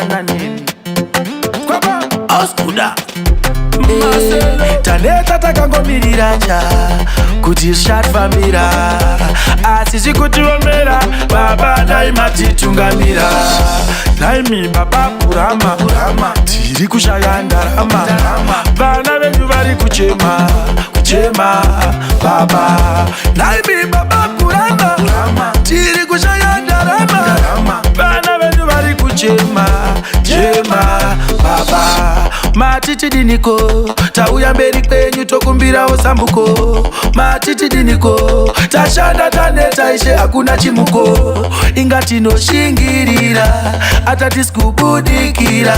siyana nini Oskuda Taneta takangomiriracha kuti zvichatifambira asi zvikutiomera baba daimatitungamira naimi baba kurama tiri kushaya ndarama vana venyu vari kuchema baba naimi baba kurama tiri kushaya ndarama vana venyu vari kuchema baba matiti diniko tauya mberi kwenyu tokumbirawo sambuko matiti diniko tashanda taneta ishe hakuna chimuko ingatinoshingirira atatisikubudikira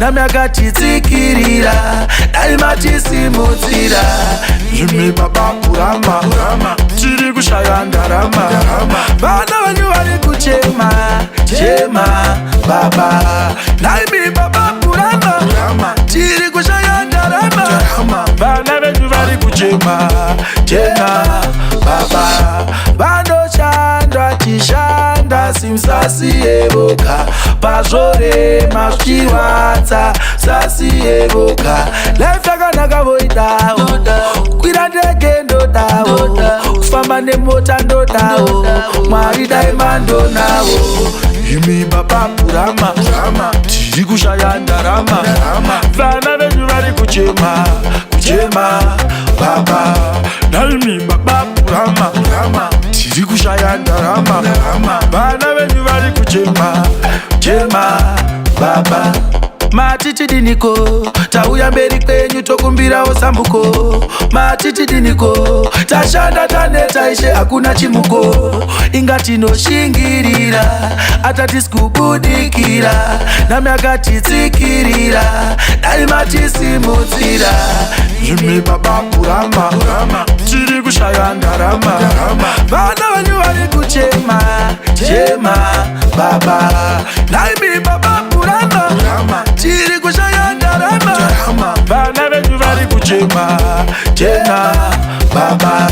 nami akatitsikirira daimatisimudzira imi baba kurama tiri kushaya ndarama vana vanyu vari kuchema baba naimi baba kurama tiri kushaya ndarama vana venyu vari kuchema baba vanoshandwa tishanda simsasiyevoka pazvorema zvichirwadza sasiyevoka life yakanaka voidawo kwira ndege ndodawo kufamba nemota ndodawo mwari daimandonawo imi baba kurama tiri kushaya ndarama vana venyu vari kuchema baba naimi baba kurama tiri kushaya ndarama vana venyu vari kuchema baba matiti diniko tauya mberi kwenyu tokumbirawo sambuko matiti diniko tashanda taneta ishe hakuna chimuko ingatinoshingirira atatisikubudikira nami akatitsikirira daimatisimudzira imi baba kurama tiri kushaya ndarama vana vanyu vari kuchema baba naimi baba kurama tiri kushaya ndarama vana venyu vari kuchema baba